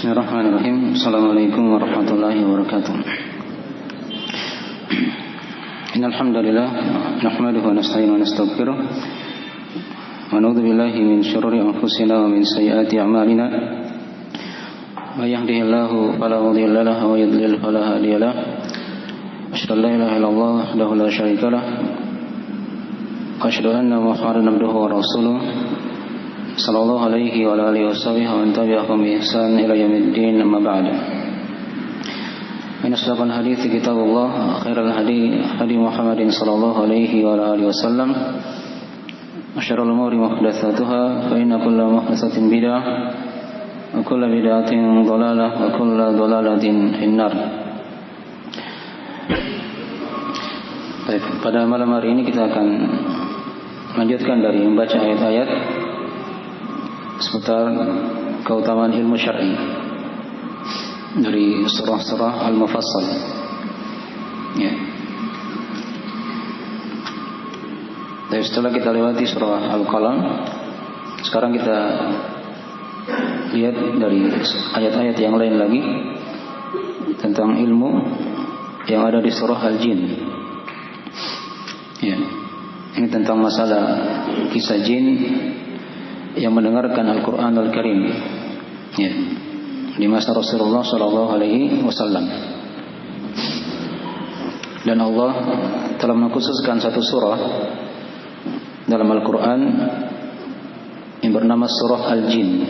Bismillahirrahmanirrahim. Assalamualaikum warahmatullahi wabarakatuh. Innal hamdalillah nahmaduhu wa nasta'inuhu wa nastaghfiruh wa na'udzu billahi min shururi anfusina wa min sayyiati a'malina. May yahdihillahu fala mudilla lahu wa yudlil fala hadiya lahu. Asyhadu an la ilaha illallah wahdahu la syarika lahu wa asyhadu anna Muhammadan abduhu wa rasuluh. Sallallahu alaihi wa alihi washabihi wa man tabi'ahum bi ihsan ila yaumiddin, amma ba'd. Min asdaqil hadits kitabullah, khairal hadi Muhammadin sallallahu alaihi wa alihi wasallam. Wa syarrul umuri muhdatsatuha, fa inna kulla muhdatsatin bid'ah wa kulla bid'atin dhalalah wa kulla dhalalatin finnar. Baik, pada malam hari ini kita akan melanjutkan dari membaca ayat-ayat seputar keutamaan ilmu syar'i dari surah-surah Al-Mufassal. Ya. Dan setelah kita lewati surah Al-Qalam, sekarang kita lihat dari ayat-ayat yang lain lagi tentang ilmu yang ada di surah Al-Jin. Ya. Ini tentang masalah kisah jin yang mendengarkan Al-Quran Al-Karim, ya, di masa Rasulullah Sallallahu Alaihi Wasallam. Dan Allah telah mengkhususkan satu surah dalam Al-Quran yang bernama surah Al-Jin,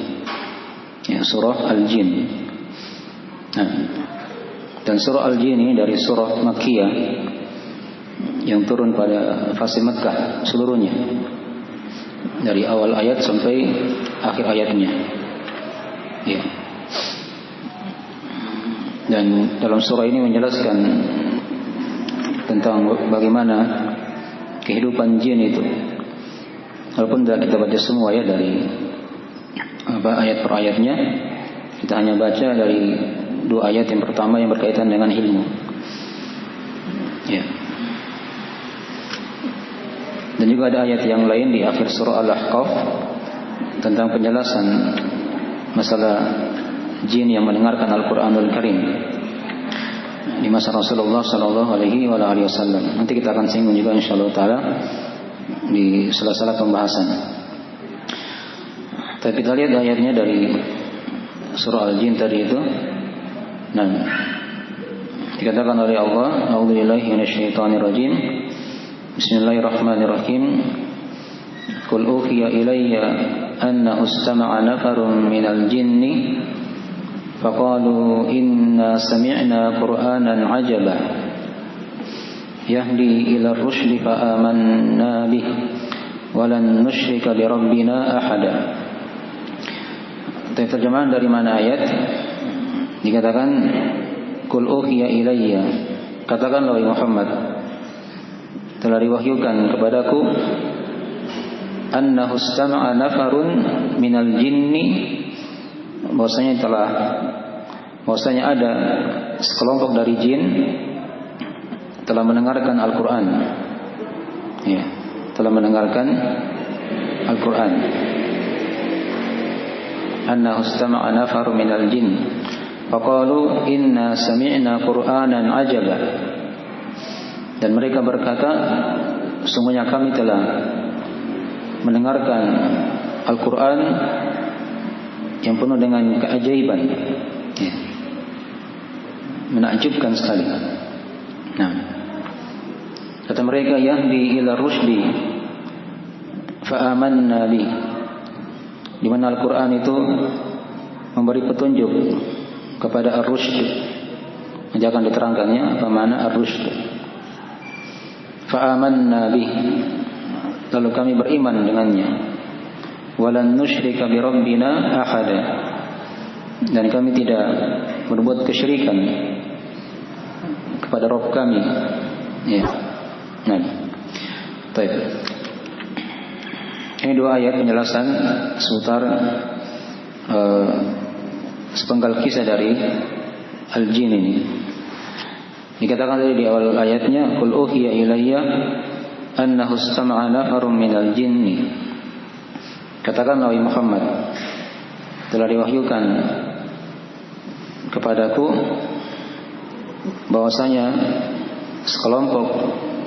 ya, surah Al-Jin. Nah, dan surah Al-Jin ini dari surah Makkiyah yang turun pada fase Makkah seluruhnya, dari awal ayat sampai akhir ayatnya, ya. Dan dalam surah ini menjelaskan tentang bagaimana kehidupan jin itu. Walaupun tidak kita baca semua ya dari ayat per ayatnya, kita hanya baca dari dua ayat yang pertama yang berkaitan dengan ilmu, ya. Dan juga ada ayat yang lain di akhir surah Al-Ahqaf tentang penjelasan masalah jin yang mendengarkan Al-Quranul Karim di masa Rasulullah Sallallahu Alaihi Wasallam. Nanti kita akan singgung juga insyaallah taala di sela-sela pembahasan. Tapi kita lihat ayatnya dari surah Al-Jin tadi itu. Nah, dikatakan oleh Allah, a'udzubillahi minasyaitonirrajim. Bismillahirrahmanirrahim. Qul uhiya ilayya anna istama'a nafarun minal jinni faqalu inna sami'na qur'anan 'ajaba yahdi ila ar-rusydi fa amanna bihi wa lan nusyrika bi rabbina ahada. Terjemahan dari mana ayat? Dikatakan qul uhiya ilayya, katakanlah wahai Muhammad, telah diwahyukan kepadaku annahu istama'a nafarun minal jinni, bahwasanya ada sekelompok dari jin telah mendengarkan Al-Quran, ya, telah mendengarkan Al-Quran. Annahu istama'a nafarun minal jin faqalu inna sami'na qur'anan 'ajaba, dan mereka berkata, sungguhnya kami telah mendengarkan Al-Quran yang penuh dengan keajaiban, ya, menakjubkan sekali. Nah, kata mereka, yahdi ila rusydi fa amanna bi, di mana Al-Quran itu memberi petunjuk kepada ar-rusyd. Nanti akan diterangkannya apa makna ar-rusyd. Fa'amanna bih, lalu kami beriman dengannya. Walan nusyrika bi rabbina ahada, dan kami tidak berbuat kesyirikan kepada Rabb kami, ya. Nah, baik. Ini dua ayat penjelasan seputar sepenggal kisah dari Al-Jin ini. Dikatakan tadi di awal ayatnya, qul uhiya ilayya annahu istama'a nafarun minal jinni. Katakanlah wahai Muhammad, telah diwahyukan kepadaku bahwasanya sekelompok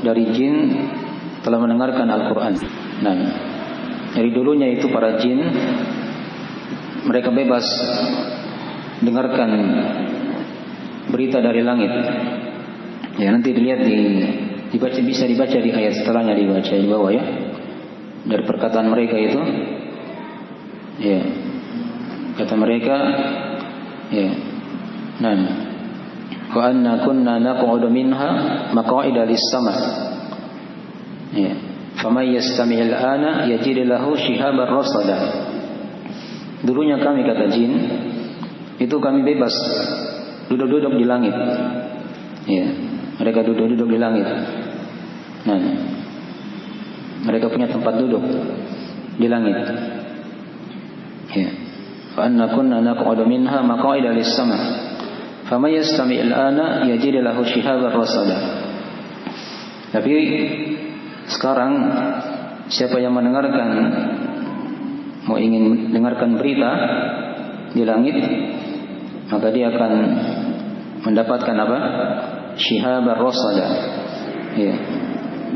dari jin telah mendengarkan Al-Quran. Nah, dari dulunya itu para jin mereka bebas dengarkan berita dari langit. Ya, nanti dilihat dibaca, bisa dibaca di ayat setelahnya, dibaca di bawah ya. Dari perkataan mereka itu, ya, kata mereka, ya, nah, wa anna kunna naq'udu minha maq'ida lis-sama'. Ya, faman yastami'il ana yajid lahu shihaban rasada. Dulunya kami, kata jin, itu kami bebas duduk-duduk di langit. Ya, mereka duduk-duduk di langit. Nah, mereka punya tempat duduk di langit. Ya, fa anna kunna naq'udu minha maq'ida lis-sama'. Faman yastami'il ana yajid lahu shihaban rasada. Tapi sekarang siapa yang mendengarkan, mau ingin dengarkan berita di langit, maka dia akan mendapatkan apa? Shihabar rasada. Ya,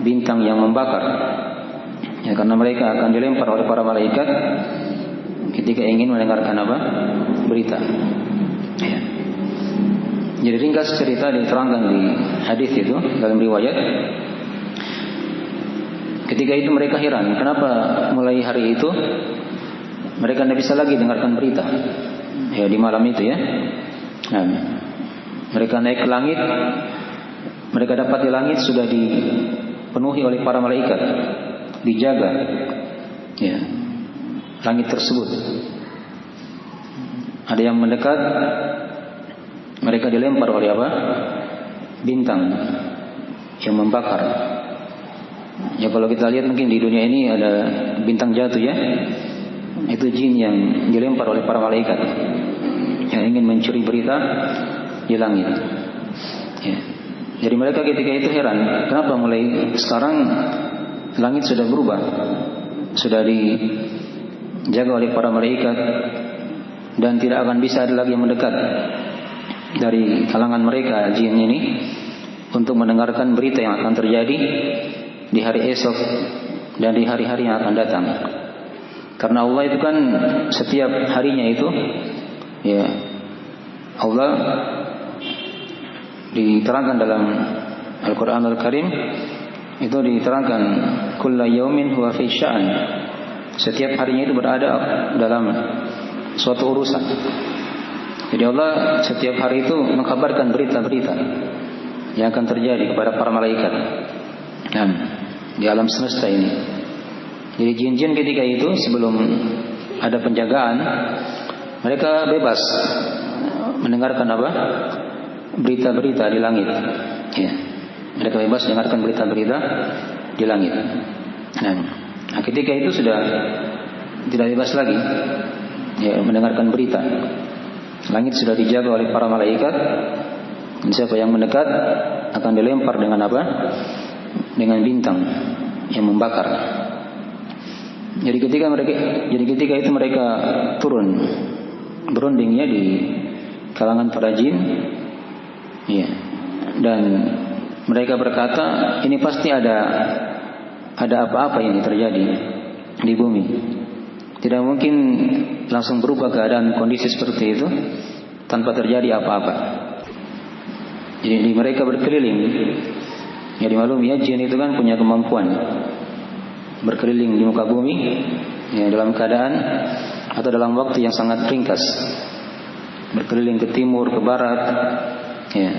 bintang yang membakar. Ya, karena mereka akan dilempar oleh para malaikat ketika ingin mendengarkan apa? Berita. Ya. Jadi ringkas cerita diterangkan di hadis itu dalam riwayat. Ketika itu mereka heran, kenapa mulai hari itu mereka tidak bisa lagi dengarkan berita. Ya, di malam itu ya. Nah, mereka naik ke langit, mereka dapat di langit sudah dipenuhi oleh para malaikat, dijaga. Ya, langit tersebut. Ada yang mendekat, mereka dilempar oleh apa? Bintang yang membakar. Ya, kalau kita lihat mungkin di dunia ini ada bintang jatuh ya. Itu jin yang dilempar oleh para malaikat yang ingin mencuri berita di langit. Ya. Jadi mereka ketika itu heran, kenapa mulai sekarang langit sudah berubah, sudah dijaga oleh para malaikat dan tidak akan bisa ada lagi yang mendekat dari kalangan mereka jin ini untuk mendengarkan berita yang akan terjadi di hari esok dan di hari-hari yang akan datang. Karena Allah itu kan setiap harinya itu, ya, Allah diterangkan dalam Al-Quran Al-Karim itu diterangkan kulla yaumin huwa fi sya'an. Setiap harinya itu berada dalam suatu urusan. Jadi Allah setiap hari itu mengkabarkan berita-berita yang akan terjadi kepada para malaikat dan di alam semesta ini. Jadi jin-jin ketika itu sebelum ada penjagaan, mereka bebas mendengarkan apa? Berita-berita di langit. Ya. Mereka bebas mendengarkan berita-berita di langit. Nah, ketika itu sudah tidak bebas lagi, ya, mendengarkan berita. Langit sudah dijaga oleh para malaikat. Dan siapa yang mendekat akan dilempar dengan apa? Dengan bintang yang membakar. Jadi ketika itu mereka turun berundingnya di kalangan para jin, ya, dan mereka berkata, ini pasti ada apa-apa yang terjadi di bumi. Tidak mungkin langsung berubah keadaan kondisi seperti itu tanpa terjadi apa-apa. Jadi mereka berkeliling. Ya, dimaklumi ya, jin itu kan punya kemampuan berkeliling di muka bumi, ya, dalam keadaan atau dalam waktu yang sangat ringkas, berkeliling ke timur, ke barat. Ya.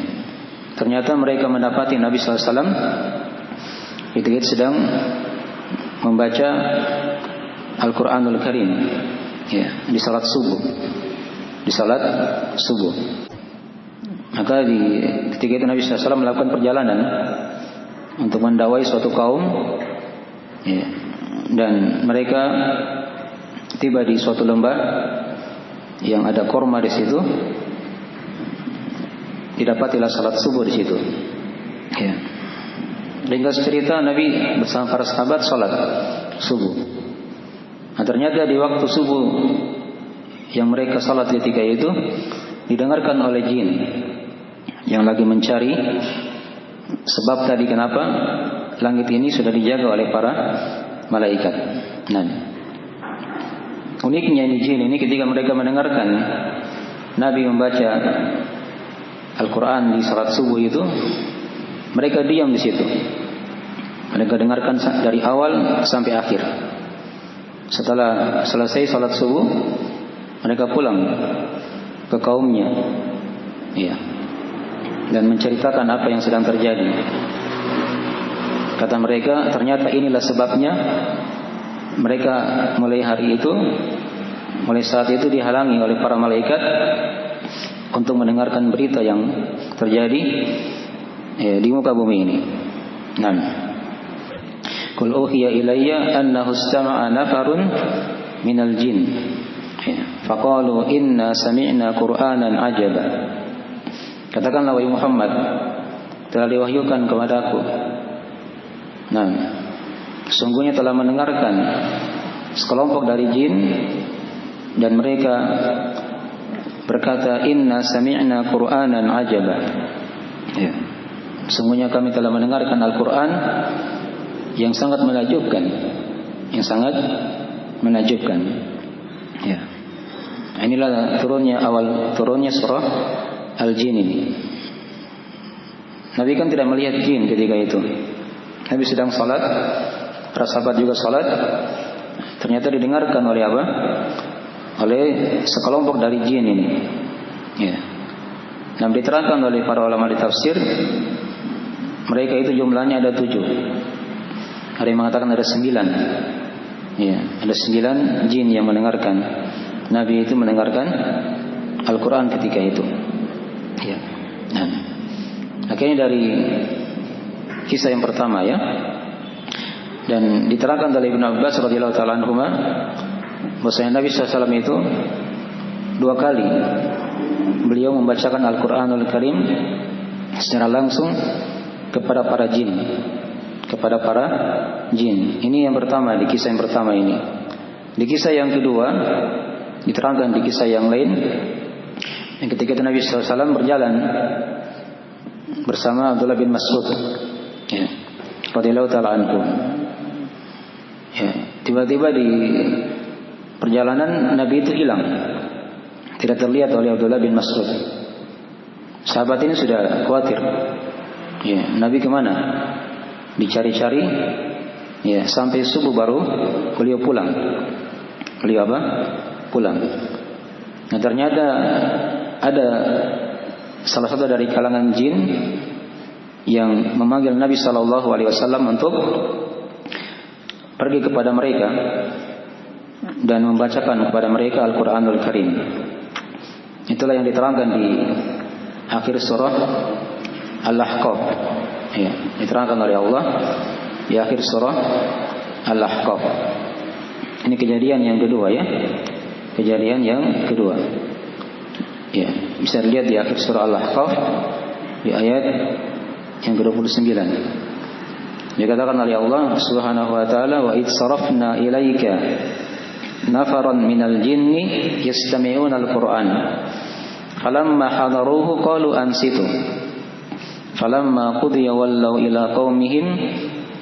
Ternyata mereka mendapati Nabi SAW ketika itu sedang membaca Al-Quranul Karim, ya, di salat subuh. Maka ketika itu Nabi SAW melakukan perjalanan untuk mendakwai suatu kaum. Ya, dan mereka tiba di suatu lembah yang ada korma di situ. Didapatilah salat subuh di situ. Ya. Ringkas cerita, Nabi bersama para sahabat salat subuh. Nah, ternyata di waktu subuh yang mereka salat ketika itu, didengarkan oleh jin yang lagi mencari sebab tadi kenapa langit ini sudah dijaga oleh para malaikat. Nah, uniknya ini jin ini ketika mereka mendengarkan Nabi membaca Al-Quran di salat subuh itu, mereka diam di situ. Mereka dengarkan dari awal sampai akhir. Setelah selesai salat subuh, mereka pulang ke kaumnya, ya, dan menceritakan apa yang sedang terjadi. Kata mereka, ternyata inilah sebabnya mereka mulai hari itu, mulai saat itu dihalangi oleh para malaikat untuk mendengarkan berita yang terjadi di muka bumi ini. Nah, Qul uhiya ilayya annahu istama'a nafarun minal jin faqalu inna sami'na qur'anan ajaba. Katakanlah wahai Muhammad, telah diwahyukan kepadaku, nah, sesungguhnya telah mendengarkan sekelompok dari jin dan mereka berkata inna sami'na qur'anan ajaba. Ya. Sesungguhnya kami telah mendengarkan Al-Quran yang sangat menakjubkan, yang sangat menakjubkan. Ya. Inilah turunnya surah Al-Jin ini. Nabi kan tidak melihat jin ketika itu. Nabi sedang salat, para sahabat juga salat. Ternyata didengarkan oleh apa? Oleh sekelompok dari jin ini. Ya. Nah, diterangkan oleh para ulama di tafsir, mereka itu jumlahnya ada 7. Ada yang mengatakan ada 9. Ya, ada 9 jin yang mendengarkan. Nabi itu mendengarkan Al-Quran ketika itu. Ya. Nah, akhirnya dari kisah yang pertama ya, dan diterangkan oleh Ibnu Abbas radhiyallahu taala anhuma bahwasanya Nabi SAW itu 2 kali beliau membacakan Al-Quranul Karim secara langsung kepada para jin. Kepada para jin. Ini yang pertama, di kisah yang pertama ini. Di kisah yang kedua diterangkan di kisah yang lain, yang ketika itu Nabi SAW berjalan bersama Abdullah bin Mas'ud, ya, radhiyallahu taala anhu. Ya, tiba-tiba di perjalanan Nabi itu hilang, tidak terlihat oleh Abdullah bin Mas'ud. Sahabat ini sudah khawatir. Ya, Nabi kemana? Dicari-cari, ya, sampai subuh baru beliau pulang. Beliau apa? Pulang. Nah, ternyata ada salah satu dari kalangan jin yang memanggil Nabi SAW untuk pergi kepada mereka dan membacakan kepada mereka Al-Quranul Karim. Itulah yang diterangkan di akhir surah Al-Ahqaf. Ya, diterangkan oleh Allah di akhir surah Al-Ahqaf. Ini kejadian yang kedua ya. Kejadian yang kedua. Ya, bisa dilihat di akhir surah Al-Ahqaf di ayat yang ke-29. Dikatakan oleh Allah Subhanahu wa taala, wa id sarafna ilaika nafaran minal jinni yastami'una al-Qur'an falamma hadaruhu qalu ansitu falamma qudiya wallaw ila qaumihim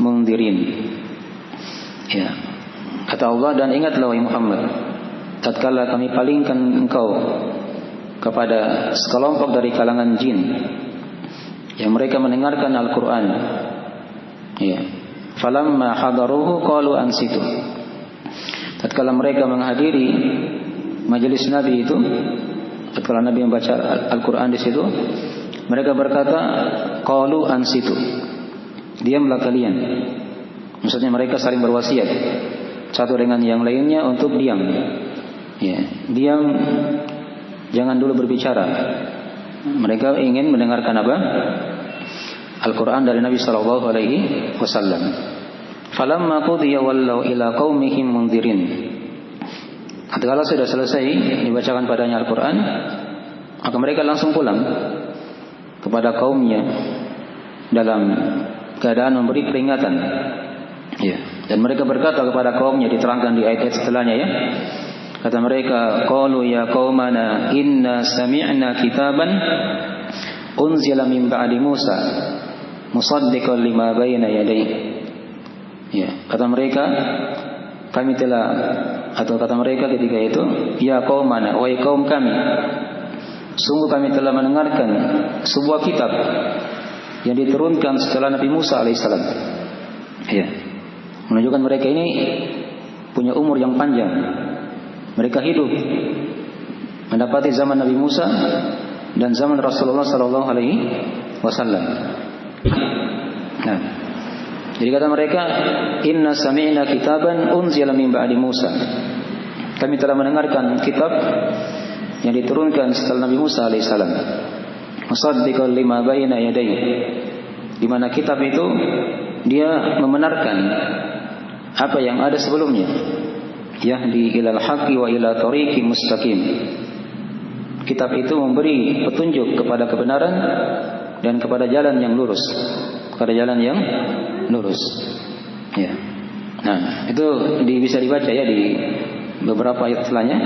mundirin. Ya. Kata Allah, dan ingatlah wahai Muhammad, tatkala kami palingkan engkau kepada sekelompok dari kalangan jin yang mereka mendengarkan Al-Quran, ya, falamma hadaruhu qalu ansitu. Tatkala mereka menghadiri majelis Nabi itu, tatkala Nabi membaca Al-Quran di situ, mereka berkata, qalu ansitu, diamlah kalian. Maksudnya mereka saling berwasiat satu dengan yang lainnya untuk diam. Ya, diam, jangan dulu berbicara. Mereka ingin mendengarkan apa? Al-Quran dari Nabi sallallahu alaihi wasallam. Falamma qudiya wallaw ila qaumihim mundirin. Tatkala sudah selesai dibacakan padanya Al-Quran, maka mereka langsung pulang kepada kaumnya dalam keadaan memberi peringatan. Ya, dan mereka berkata kepada kaumnya, diterangkan di ayat-ayat setelahnya ya, Kata mereka, qalu ya qaumana inna sami'na kitaban unzila min ba'di Musa musaddiqan lima bayna yadayhi. Ya, kata mereka kata mereka ketika itu, ya qaumana, wahai kaum kami, sungguh kami telah mendengarkan sebuah kitab yang diturunkan setelah Nabi Musa alaihissalam. Ya, menunjukkan mereka ini punya umur yang panjang. Mereka hidup mendapati zaman Nabi Musa dan zaman Rasulullah sallallahu alaihi wasallam. Nah, jadi kata mereka, inna sami'na kitaban unzila min ba'di Musa. Kami telah mendengarkan kitab yang diturunkan setelah Nabi Musa alaihissalam. Musaddiqan lima bayna yadayhi. Di mana kitab itu dia membenarkan apa yang ada sebelumnya. Yahdi ilal haqqi wa ila tariqi mustaqim. Kitab itu memberi petunjuk kepada kebenaran dan kepada jalan yang lurus. Kepada jalan yang lurus. Ya. Nah, itu bisa dibaca ya di beberapa ayat setelahnya.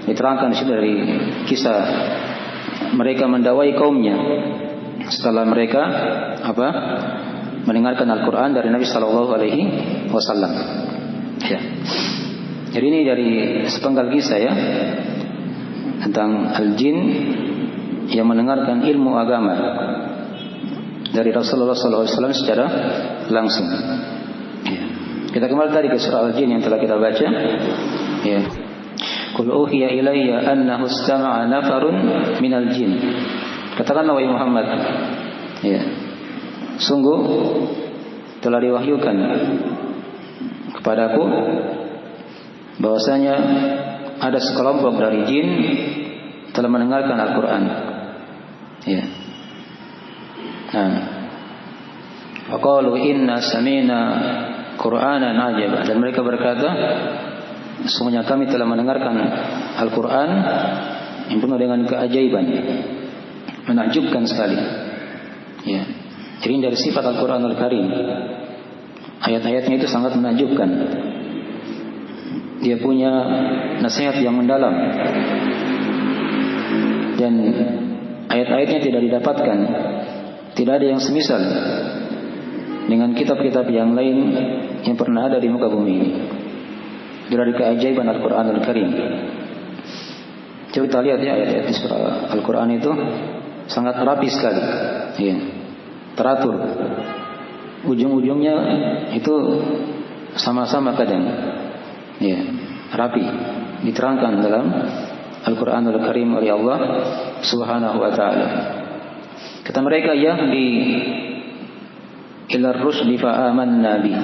Diterangkan di sini dari kisah mereka mendawai kaumnya setelah mereka mendengarkan Al-Quran dari Nabi Sallallahu Alaihi Wasallam. Ya. Jadi ini dari sepenggal kisah ya tentang al-jin yang mendengarkan ilmu agama dari Rasulullah SAW secara langsung. Ya. Kita kembali tadi ke surah al-jin yang telah kita baca. Ya. Qul uhiya ilayya annahu istama'a nafarun minal jin. Katakanlah wahai Muhammad, ya, sungguh telah diwahyukan kepadaku bahwasanya ada sekelompok dari jin telah mendengarkan Al-Quran. Ya. Nah, waqalu inna sami'na Qur'anan ajaba, dan mereka berkata, sesungguhnya kami telah mendengarkan Al-Quran yang penuh dengan keajaiban, menakjubkan sekali. Ya. Jadi dari sifat Al-Quranul Karim, ayat-ayatnya itu sangat menakjubkan. Dia punya nasihat yang mendalam, dan ayat-ayatnya tidak didapatkan, tidak ada yang semisal dengan kitab-kitab yang lain yang pernah ada di muka bumi ini. Dari keajaiban Al-Quranul Karim. Coba kita lihat ya ayat-ayat di surah Al-Quran itu sangat rapi sekali, ya, teratur. Ujung-ujungnya itu sama-sama kadang, ya, rapi, diterangkan dalam Al-Quranul Karim oleh Allah Subhanahu wa Ta'ala. Kata mereka, yahdi ila rusdi fa amanna bi.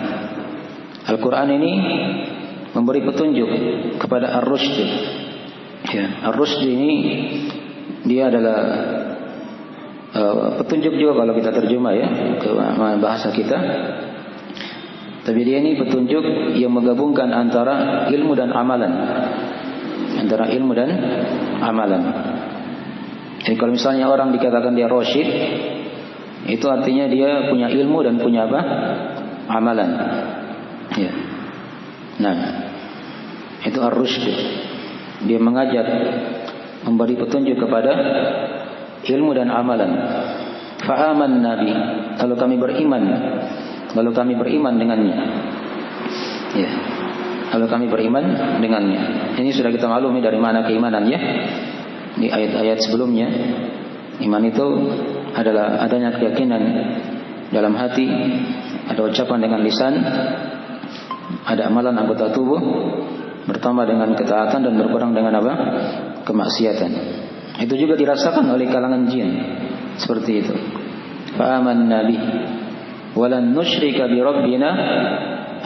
Al-Quran ini memberi petunjuk kepada ar-rusyd. Ya, ar-rusyd ini dia adalah petunjuk juga kalau kita terjemah ya ke bahasa kita. Tapi dia ini petunjuk yang menggabungkan antara ilmu dan amalan. Antara ilmu dan amalan. Jadi kalau misalnya orang dikatakan dia rasyid, itu artinya dia punya ilmu dan punya apa? Amalan. Ya. Nah, itu ar-rusyd. Dia mengajak, memberi petunjuk kepada ilmu dan amalan. Fa'aman nabi, lalu kami beriman dengannya. Ya. Lalu kami beriman dengannya. Ini sudah kita maklumi dari mana keimanan ya. Di ayat-ayat sebelumnya, iman itu adalah adanya keyakinan dalam hati, ada ucapan dengan lisan, ada amalan anggota tubuh, bertambah dengan ketaatan dan berkurang dengan apa? Kemaksiatan. Itu juga dirasakan oleh kalangan jin. Seperti itu. Fa'aman nabi walan nusyrika bi rabbina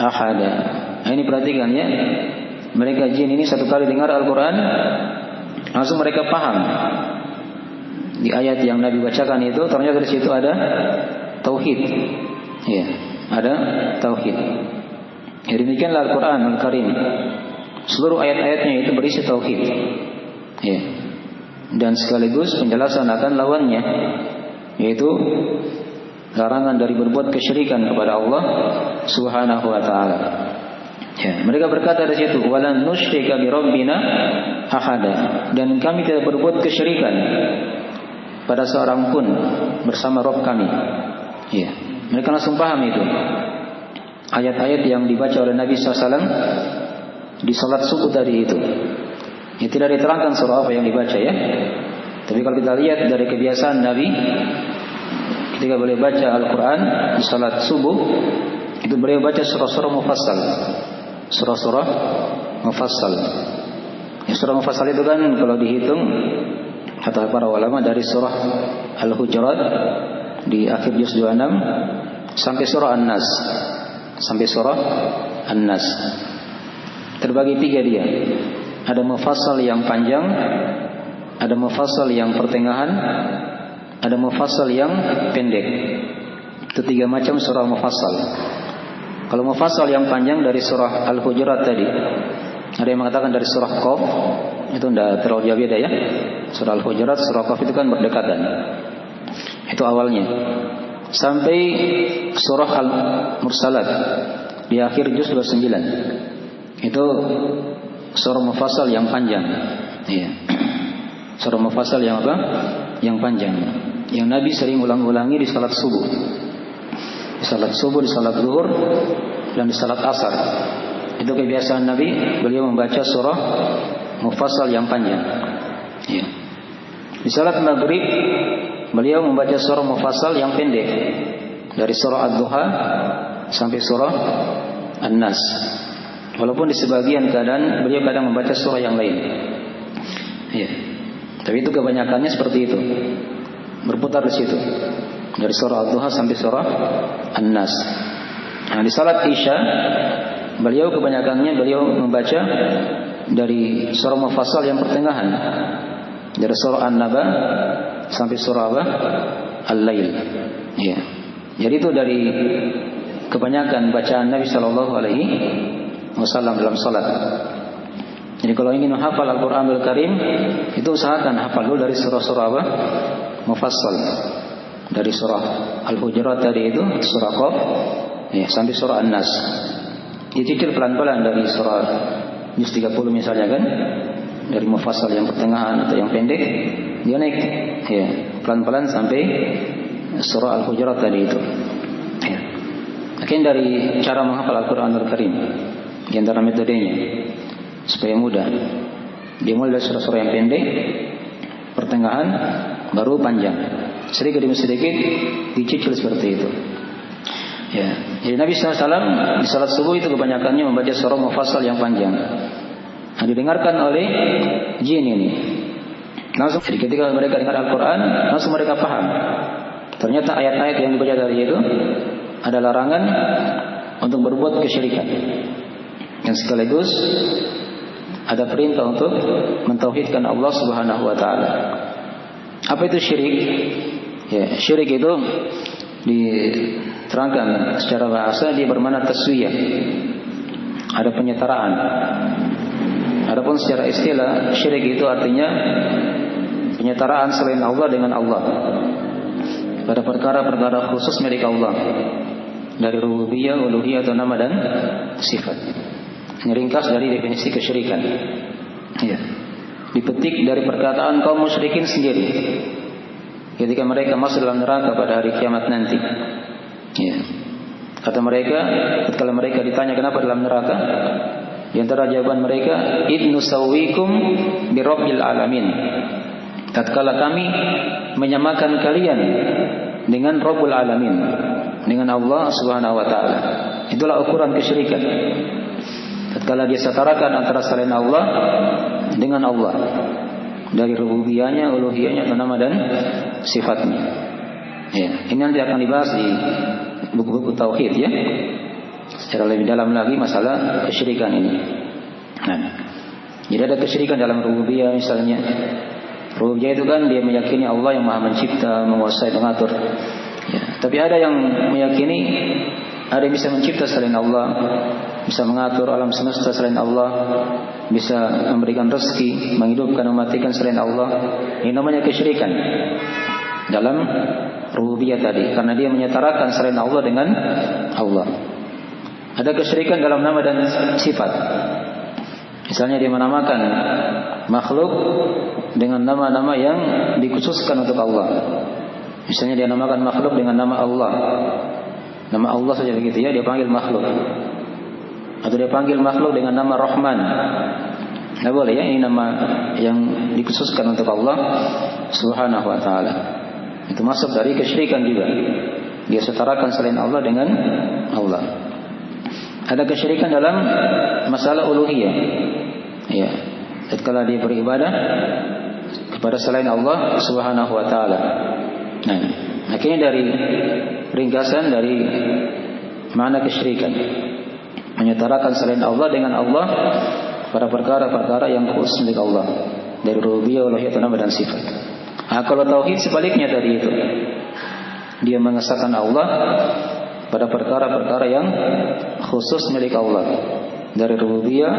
ahada. Ini perhatikan ya. Mereka jin ini satu kali dengar Al-Quran, langsung mereka paham. Di ayat yang Nabi bacakan itu ternyata di situ ada tauhid. Ya, ada tauhid. Ya, demikianlah Al-Quran Al-Karim. Seluruh ayat-ayatnya itu berisi tauhid. Ya. Dan sekaligus penjelasan akan lawannya, yaitu larangan dari berbuat kesyirikan kepada Allah Subhanahu wa Ta'ala. Ya, mereka berkata di situ, walan nusyrika bi rabbina ahada, dan kami tidak berbuat kesyirikan pada seorang pun bersama Rabb kami. Ya, mereka langsung paham itu. Ayat-ayat yang dibaca oleh Nabi SAW di salat subuh tadi itu. Ya, tidak diterangkan surah apa yang dibaca ya. Tapi kalau kita lihat dari kebiasaan Nabi ketika beliau baca Al-Quran di salat subuh, itu beliau baca surah-surah mufassal. Surah-surah mufassal. Ya, surah mufassal itu kan kalau dihitung kata para ulama dari surah Al-Hujurat di akhir juz 26 sampai surah An-Nas. Sampai surah An-Nas. Terbagi 3 dia. Ada mufassal yang panjang, ada mufassal yang pertengahan, ada mufassal yang pendek. Itu 3 macam surah mufassal. Kalau mufassal yang panjang dari surah Al-Hujurat tadi, ada yang mengatakan dari surah Qaf, itu tidak terlalu jauh beda ya. Surah Al-Hujurat, surah Qaf itu kan berdekatan. Itu awalnya. Sampai surah Al-Mursalat di akhir juz 29. Itu surah mufassal yang panjang. Iya. Surah mufassal yang apa? Yang panjang. Yang Nabi sering ulang-ulangi di salat subuh. Di salat subuh, di salat zuhur, dan di salat asar. Itu kebiasaan Nabi, beliau membaca surah mufassal yang panjang. Ya. Di salat maghrib, beliau membaca surah mufassal yang pendek. Dari surah Ad-Duha sampai surah An-Nas. Walaupun di sebagian keadaan beliau kadang membaca surah yang lain. Ya. Tapi itu kebanyakannya seperti itu. Berputar di situ. Dari surah Ad-Duha sampai surah An-Nas. Nah, di salat Isya beliau kebanyakannya beliau membaca dari surah mufassal yang pertengahan. Dari surah An-Naba sampai surah apa? Al-Lail. Ya. Jadi itu dari kebanyakan bacaan Nabi sallallahu alaihi wasallam dalam salat. Jadi kalau ingin menghafal Al-Qur'anul Karim, itu usahakan hafal dulu dari surah-surah apa? Mufassal. Dari surah Al-Hujurat tadi itu, surah Qaf, ya, sampai surah An-Nas. Dicicil pelan-pelan dari surah juz 30 misalnya kan, dari mufassal yang pertengahan atau yang pendek, dia naik, ya, pelan-pelan sampai surah Al-Hujurat tadi itu. Ya. Mungkin dari cara menghafal Al-Quranul Karim, di antara metodenya, supaya mudah. Dia mulai dari surah-surah yang pendek, pertengahan, baru panjang. Sedikit demi sedikit dicicil seperti itu. Ya, jadi Nabi SAW di salat subuh itu kebanyakannya membaca surah mufassal yang panjang. Nah, didengarkan oleh jin ini. Langsung ketika mereka dengar Al-Quran, langsung mereka paham. Ternyata ayat-ayat yang dibaca dari itu ada larangan untuk berbuat kesyirikan. Yang sekaligus ada perintah untuk mentauhidkan Allah Subhanahu wa taala. Apa itu syirik? Ya, syirik itu diterangkan secara bahasa dia bermakna taswiyah. Ada penyetaraan. Adapun secara istilah syirik itu artinya penyetaraan selain Allah dengan Allah pada perkara-perkara khusus milik Allah dari rububiyah, uluhiyah atau nama dan sifat. Ini ringkas dari definisi kesyirikan. Ya. Dipetik dari perkataan kaum musyrikin sendiri ketika mereka masuk dalam neraka pada hari kiamat nanti. Ya. Kata mereka, ketika mereka ditanya kenapa dalam neraka, di antara jawaban mereka, idnu sawwikum bi rabbil alamin. Tatkala kami menyamakan kalian dengan Rabbul Alamin, dengan Allah Subhanahu wa taala. Itulah ukuran kesyirikan. Tatkala dia setarakan antara selain Allah dengan Allah dari rububiyahnya, uluhiyahnya, nama dan sifatnya. Ya, ini nanti akan dibahas di buku-buku tauhid ya. Secara lebih dalam lagi masalah kesyirikan ini. Nah, jadi ada kesyirikan dalam rububiyah misalnya. Rububiyah itu kan dia meyakini Allah yang Maha Mencipta, menguasai, mengatur. Ya, tapi ada yang meyakini ada yang bisa mencipta selain Allah, bisa mengatur alam semesta selain Allah, bisa memberikan rezeki, menghidupkan, mematikan selain Allah. Ini namanya kesyirikan dalam rububiyah tadi, karena dia menyetarakan selain Allah dengan Allah. Ada kesyirikan dalam nama dan sifat. Misalnya dia menamakan makhluk dengan nama-nama yang dikhususkan untuk Allah. Misalnya dia namakan makhluk dengan nama Allah. Nama Allah saja begitu ya, dia panggil makhluk. Atau dia panggil makhluk dengan nama Rahman. Tidak boleh ya, ini nama yang dikhususkan untuk Allah Subhanahu wa ta'ala. Itu masuk dari kesyirikan juga. Dia setarakan selain Allah dengan Allah. Ada kesyirikan dalam masalah uluhiyah. Ya, tatkala dia beribadah kepada selain Allah Subhanahu wa ta'ala. Nah, akhirnya dari ringkasan dari makna kesyirikan, menyetarakan selain Allah dengan Allah pada perkara-perkara yang khusus milik Allah dari rububiyah, uluhiyah, nama dan sifat. Nah, kalau tauhid sebaliknya tadi itu, dia mengesahkan Allah pada perkara-perkara yang khusus milik Allah dari rububiyah,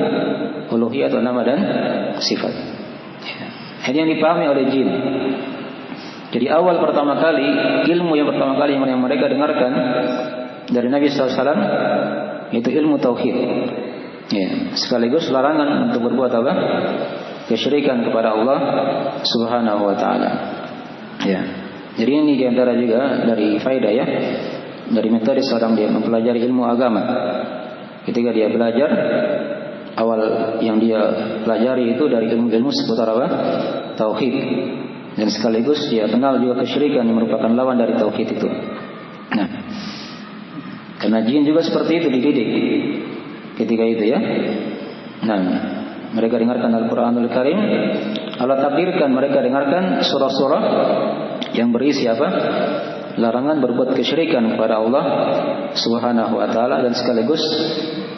uluhiyah, nama dan sifat. Ini yang dipahami oleh jin. Jadi awal pertama kali, ilmu yang pertama kali yang mereka dengarkan dari Nabi SAW itu ilmu tauhid. Ya, sekaligus larangan untuk berbuat apa? Kesyirikan kepada Allah Subhanahu wa ta'ala. Ya. Jadi ini diantara juga dari faedah ya, dari metode seorang dia mempelajari ilmu agama. Ketika dia belajar, awal yang dia pelajari itu dari ilmu-ilmu seputar apa? Tauhid. Dan sekaligus dia kenal juga kesyirikan yang merupakan lawan dari tauhid itu. Nah, karena jin juga seperti itu dididik ketika itu ya. Nah, mereka dengarkan Al-Quranul Karim, Allah takdirkan mereka dengarkan surah-surah yang berisi apa? Larangan berbuat kesyirikan kepada Allah Subhanahu wa ta'ala, dan sekaligus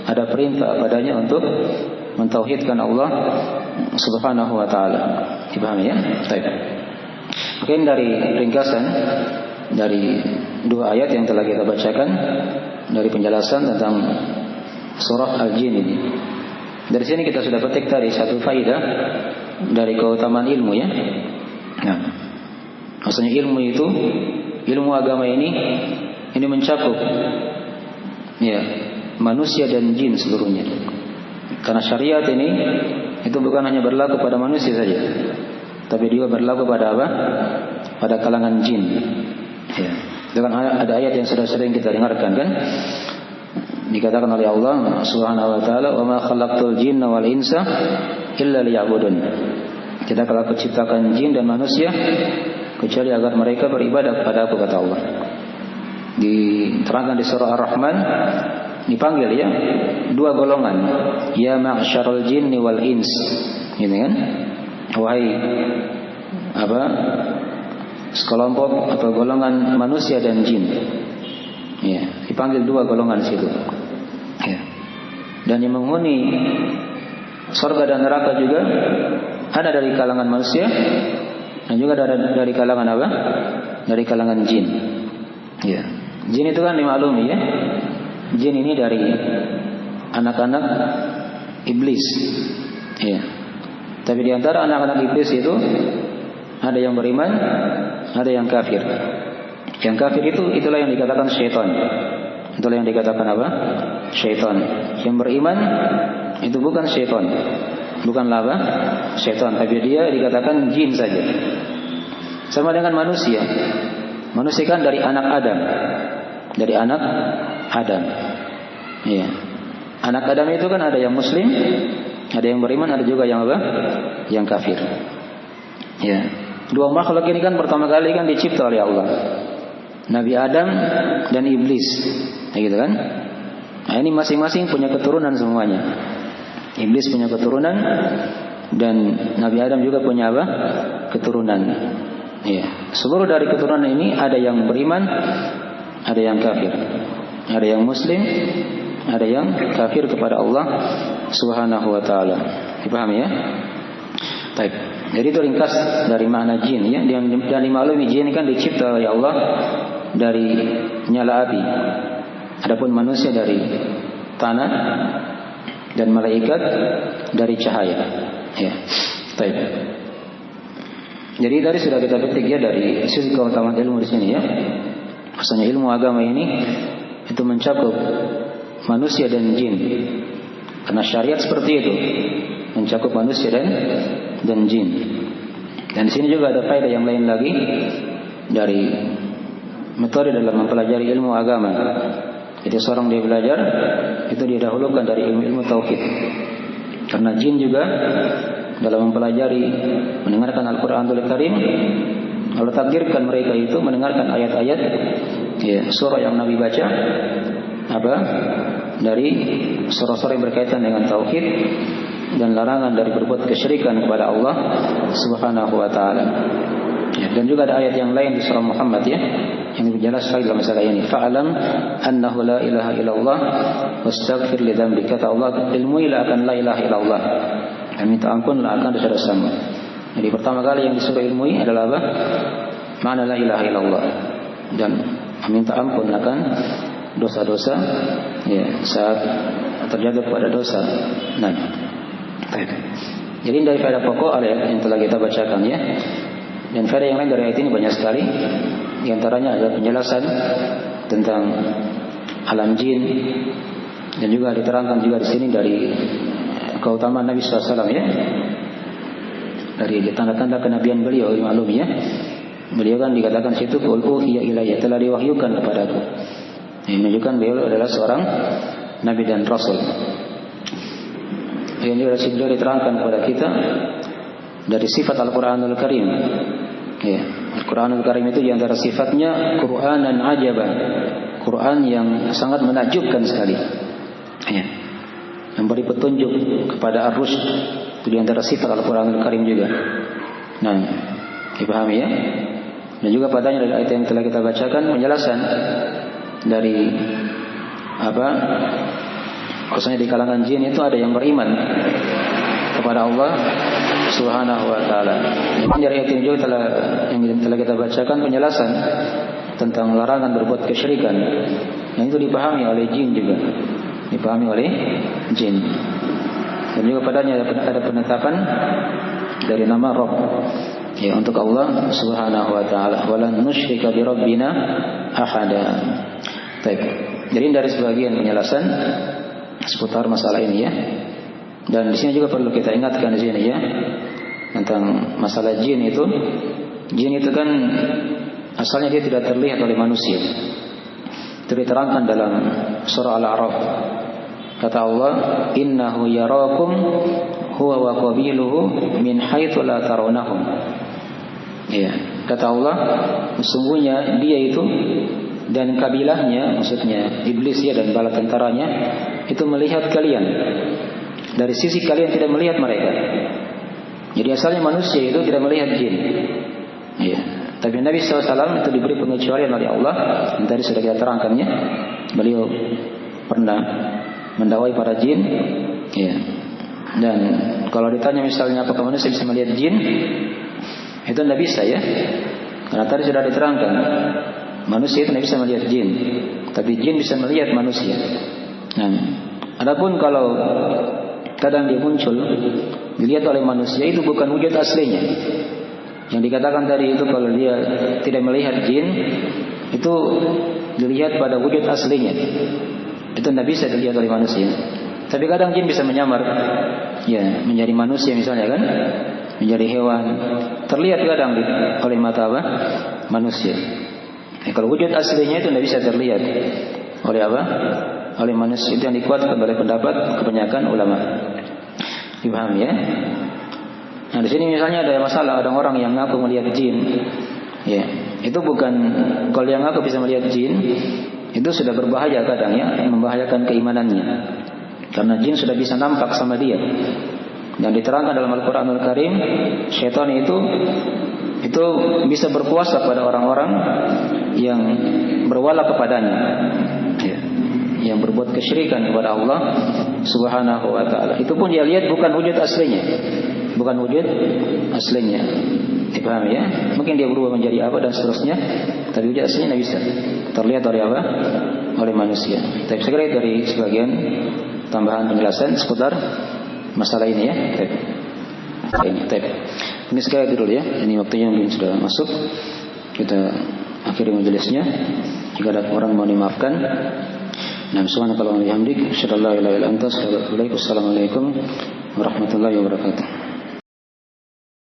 ada perintah padanya untuk mentauhidkan Allah Subhanahu wa ta'ala. Dipahami ya? Baik. Mungkin dari ringkasan dari dua ayat yang telah kita bacakan dari penjelasan tentang surah Al-Jin ini. Dari sini kita sudah petik tadi satu faedah dari keutamaan ilmu ya. Nah, maksudnya ilmu itu, ilmu agama ini mencakup ya manusia dan jin seluruhnya. Karena syariat ini itu bukan hanya berlaku pada manusia saja, tapi juga berlaku pada apa? Pada kalangan jin. Ya. Dengan ada ayat yang sudah sering kita dengarkan kan? Dikatakan oleh Allah Subhanahu wa taala, "Wa ma khalaqtul jinna wal insa illa liya'budun." Tidak kalau aku ciptakan jin dan manusia kecuali agar mereka beribadah kepada Aku, kata Allah. Diterangkan di surah Ar-Rahman, dipanggil ya dua golongan, ya ma'syarul jinni wal ins, gitu kan? Wahai apa? Sekelompok atau golongan manusia dan jin. Ya, dipanggil dua golongan di situ. Ya. Dan yang menghuni surga dan neraka juga ada dari kalangan manusia dan juga dari kalangan apa? Dari kalangan jin. Ya. Jin itu kan dimaklumi ya. Jin ini dari anak-anak iblis. Ya. Tapi di antara anak-anak iblis itu ada yang beriman, ada yang kafir. Yang kafir itu itulah yang dikatakan syaitan. Itulah yang dikatakan apa? Syaitan. Yang beriman itu bukan syaitan, bukanlah apa? Syaitan, tapi dia dikatakan jin saja. Sama dengan manusia. Manusia kan dari anak Adam. Dari anak Adam. Iya. Anak Adam itu kan ada yang muslim, ada yang beriman, ada juga yang apa? Yang kafir. Ya. Dua makhluk ini kan pertama kali kan dicipta oleh Allah. Nabi Adam dan iblis. Nah, gitu kan? Nah, ini masing-masing punya keturunan semuanya. Iblis punya keturunan dan Nabi Adam juga punya apa? Keturunan. Ya. Seluruh dari keturunan ini ada yang beriman, ada yang kafir. Ada yang muslim, ada yang kafir kepada Allah Subhanahu wa taala. Dipahami ya? Baik. Jadi itu ringkas dari makna jin ya. Dan dimaklumi jin kan dicipta oleh Allah dari nyala api. Adapun manusia dari tanah dan malaikat dari cahaya. Ya. Baik. Jadi tadi sudah kita petik ya dari sisi keutamaan ilmu di sini ya. Maksudnya ilmu agama ini itu mencakup manusia dan jin. Karena syariat seperti itu, mencakup manusia dan jin. Dan di sini juga ada faedah yang lain lagi dari metode dalam mempelajari ilmu agama. Jadi seorang dia belajar itu didahulukan dari ilmu tauhid. Karena jin juga dalam mempelajari, mendengarkan Al-Qur'anul Karim, Allah takdirkan mereka itu mendengarkan ayat-ayat surah yang Nabi baca dari surah-surah yang berkaitan dengan tauhid dan larangan dari berbuat kesyirikan kepada Allah Subhanahu wa taala. Dan juga ada ayat yang lain di surah Muhammad yang lebih jelas sekali dalam masalah ini. Fa'alam annahu la ilaha illallah wastaghfir li dzambika. Kata Allah, ilmuilah akan la ilaha illallah dan minta ampunlah akan dosa-dosamu. Jadi pertama kali yang disuruh ilmui adalah apa? Makna la ilaha illallah dan minta ampun akan dosa-dosa saat terjatuh pada dosa. Nah, jadi dari faedah pokok ayat yang telah kita bacakan dan faedah yang lain dari ayat ini banyak sekali. Di antaranya adalah penjelasan tentang alam jin dan juga diterangkan juga di sini dari keutamaan Nabi SAW dari tanda-tanda kenabian beliau maklum beliau kan dikatakan situ qul uhiya ilayya, telah diwahyukan kepadaku. Ini menunjukkan beliau adalah seorang nabi dan rasul. Yang juga beliau diterangkan kepada kita dari sifat Al-Qur'anul Karim. Al-Qur'anul Karim itu diantara sifatnya Qur'anan ajaban, Quran yang sangat menakjubkan sekali. Memberi petunjuk kepada ar-rusyd, itu diantara sifat Al-Qur'anul Karim juga. Nah, dipahami ya? Dan juga padanya dari ayat yang telah kita bacakan penjelasan dari khususnya di kalangan jin itu ada yang beriman kepada Allah Subhanahu wa taala. Jadi dari ayat ini juga yang telah kita bacakan penjelasan tentang larangan berbuat kesyirikan. Yang itu dipahami oleh jin juga. Dipahami oleh jin. Dan juga padanya ada penetapan dari nama Rabb untuk Allah Subhanahu wa taala. Walan nusyrika bi rabbina ahada. Baik. Jadi dari sebagian penjelasan seputar masalah ini Dan di sini juga perlu kita ingatkan di sini tentang masalah jin itu. Jin itu kan asalnya dia tidak terlihat oleh manusia. Itu diterangkan dalam surah Al-A'raf. Kata Allah, innahu yarakum huwa wa qabiluhu min haitsu la tarawnahum. Kata Allah, sesungguhnya dia itu dan kabilahnya, maksudnya iblis dan bala tentaranya itu melihat kalian dari sisi kalian tidak melihat mereka. Jadi asalnya manusia itu tidak melihat jin. Tapi Nabi SAW itu diberi pengecualian oleh Allah. Yang tadi sudah kita terangkannya. Beliau pernah mendakwai para jin. Dan kalau ditanya misalnya apakah manusia bisa melihat jin, itu tidak bisa Karena tadi sudah diterangkan manusia itu tidak bisa melihat jin, tapi jin bisa melihat manusia. Nah, adapun kalau kadang dia muncul dilihat oleh manusia, itu bukan wujud aslinya. Yang dikatakan tadi itu kalau dia tidak melihat jin, itu dilihat pada wujud aslinya. Itu tidak bisa dilihat oleh manusia. Tapi kadang jin bisa menyamar, menjadi manusia misalnya kan, menjadi hewan, terlihat kadang oleh mata manusia. Kalau wujud aslinya itu tidak bisa terlihat oleh oleh manusia. Itu yang dikuatkan oleh pendapat kebanyakan ulama. Dipahami Nah di sini misalnya ada masalah, ada orang yang ngaku melihat jin. Itu bukan, kalau yang ngaku bisa melihat jin, itu sudah berbahaya kadang membahayakan keimanannya. Karena jin sudah bisa nampak sama dia. Dan diterangkan dalam Al-Qur'anul Karim, syaitan itu bisa berkuasa pada orang-orang yang berwala kepadanya, yang berbuat kesyirikan kepada Allah Subhanahu wa taala. Itu pun dia lihat bukan wujud aslinya. Bukan wujud aslinya. Dipahami Mungkin dia berubah menjadi apa dan seterusnya, tapi wujud aslinya tidak bisa terlihat oleh oleh manusia. Tapi sekali dari sebagian tambahan penjelasan seputar masalah ini Ini sekali dulu ini waktunya mungkin sudah masuk. Kita akhiri majelisnya. Jika ada orang mau dimaafkan. Nah, subhanakallahumma wa bihamdik, asyhadu an la ilaha illa anta, astaghfiruka wa atubu ilaik. Wassalamualaikum warahmatullahi wabarakatuh.